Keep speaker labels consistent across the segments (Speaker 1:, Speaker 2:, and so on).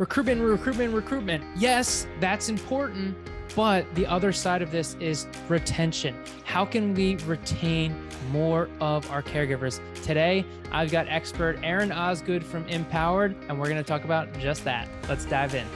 Speaker 1: recruitment. Yes, that's important. But the other side of this is retention. How can we retain more of our caregivers? Today, I've got expert Aaron Osgood from Empowered, and we're going to talk about just that. Let's dive in.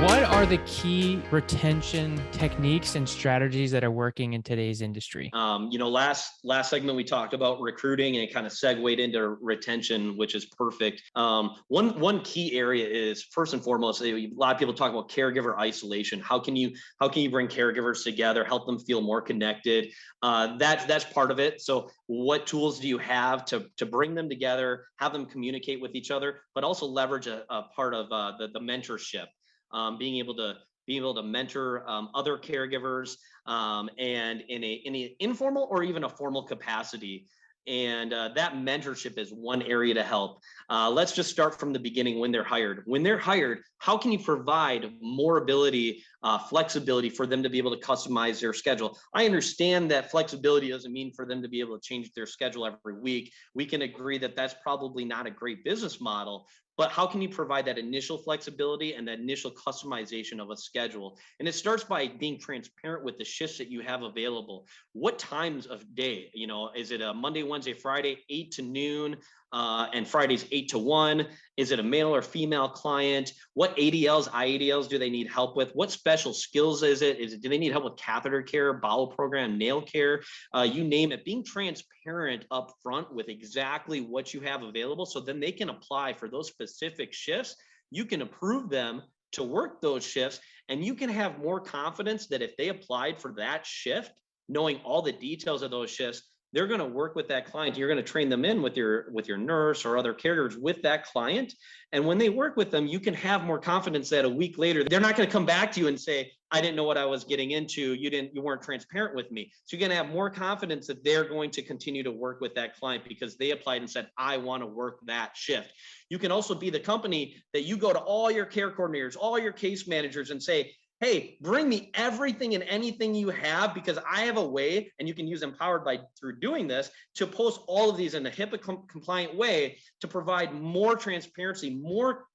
Speaker 1: What are the key retention techniques and strategies that are working in today's industry?
Speaker 2: Last segment we talked about recruiting and it kind of segued into retention, which is perfect. One key area is, first and foremost, a lot of people talk about caregiver isolation. How can you bring caregivers together, help them feel more connected? That's part of it. So what tools do you have to bring them together, have them communicate with each other, but also leverage a part of the mentorship? Being able to mentor other caregivers and in an informal or even a formal capacity. And that mentorship is one area to help. Let's just start from the beginning when they're hired. When they're hired, how can you provide more ability, flexibility for them to be able to customize their schedule? I understand that flexibility doesn't mean for them to be able to change their schedule every week. We can agree that that's probably not a great business model. But how can you provide that initial flexibility and that initial customization of a schedule? And it starts by being transparent with the shifts that you have available. What times of day? Is it a Monday, Wednesday, Friday, 8 to noon, and Fridays 8 to 1? Is it a male or female client? What ADLs, IADLs do they need help with? What special skills is it? Do they need help with catheter care, bowel program, nail care? You name it. Being transparent up front with exactly what you have available, so then they can apply for those specific shifts. You can approve them to work those shifts, and you can have more confidence that if they applied for that shift, knowing all the details of those shifts, they're going to work with that client. You're going to train them in with your nurse or other caregivers with that client. And when they work with them, you can have more confidence that a week later, they're not going to come back to you and say, I didn't know what I was getting into. You weren't transparent with me. So you're going to have more confidence that they're going to continue to work with that client because they applied and said, I want to work that shift. You can also be the company that you go to all your care coordinators, all your case managers and say, hey, bring me everything and anything you have, because I have a way, and you can use Empowered through doing this, to post all of these in a HIPAA compliant way to provide more transparency, more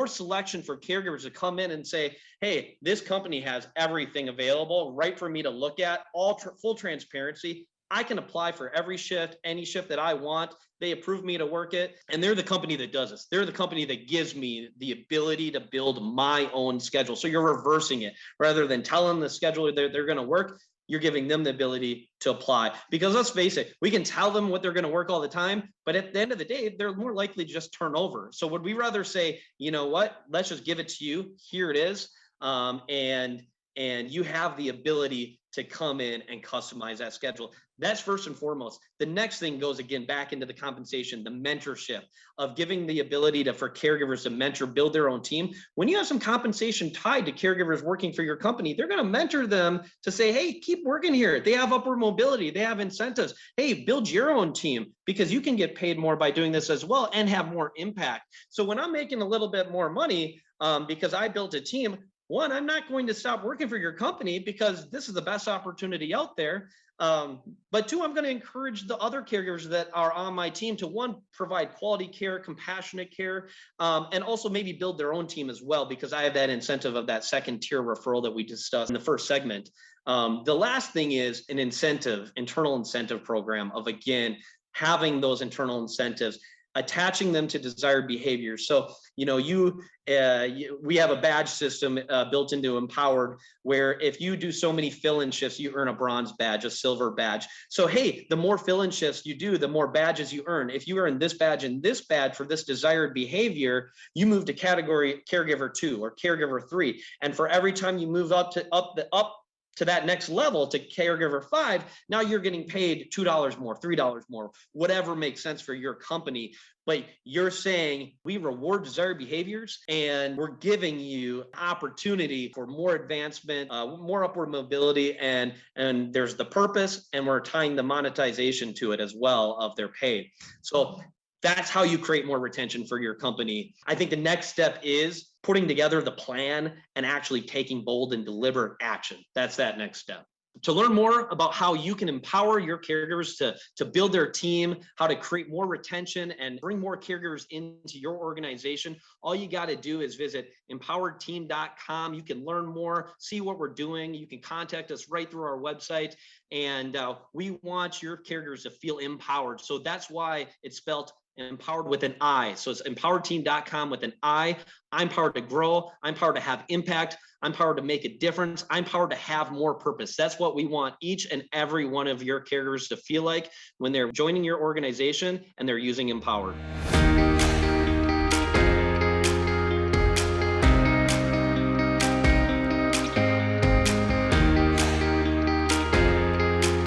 Speaker 2: selection for caregivers to come in and say, hey, this company has everything available right for me to look at, full transparency. I can apply for every shift, any shift that I want. They approve me to work it. And they're the company that does this. They're the company that gives me the ability to build my own schedule. So you're reversing it. Rather than telling the scheduler they're going to work, you're giving them the ability to apply. Because let's face it, we can tell them what they're going to work all the time, but at the end of the day, they're more likely to just turn over. So would we rather say, you know what, let's just give it to you. Here it is. And you have the ability to come in and customize that schedule. That's first and foremost. The next thing goes again back into the compensation, the mentorship of giving the ability for caregivers to mentor, build their own team. When you have some compensation tied to caregivers working for your company, they're going to mentor them to say, hey, keep working here. They have upward mobility. They have incentives. Hey, build your own team because you can get paid more by doing this as well and have more impact. So when I'm making a little bit more money because I built a team, one, I'm not going to stop working for your company because this is the best opportunity out there. But two, I'm going to encourage the other caregivers that are on my team to, one, provide quality care, compassionate care, and also maybe build their own team as well, because I have that incentive of that second tier referral that we discussed in the first segment. The last thing is an internal incentive program of, again, having those internal incentives, attaching them to desired behaviors. So, we have a badge system built into Empowered, where if you do so many fill-in shifts, you earn a bronze badge, a silver badge. So, hey, the more fill-in shifts you do, the more badges you earn. If you earn this badge and this badge for this desired behavior, you move to category caregiver 2 or caregiver 3. And for every time you move up to that next level, to caregiver 5, now you're getting paid $2 more, $3 more, whatever makes sense for your company. But you're saying we reward desired behaviors, and we're giving you opportunity for more advancement, more upward mobility, and there's the purpose, and we're tying the monetization to it as well of their pay. So that's how you create more retention for your company. I think the next step is putting together the plan and actually taking bold and deliberate action. That's that next step. To learn more about how you can empower your caregivers to build their team, how to create more retention and bring more caregivers into your organization, all you got to do is visit empoweredteam.com. You can learn more, see what we're doing. You can contact us right through our website. And we want your caregivers to feel empowered. So that's why it's spelled empowered with an I. So it's empoweredteam.com with an I. I'm powered to grow. I'm powered to have impact. I'm powered to make a difference. I'm powered to have more purpose. That's what we want each and every one of your caregivers to feel like when they're joining your organization and they're using Empowered.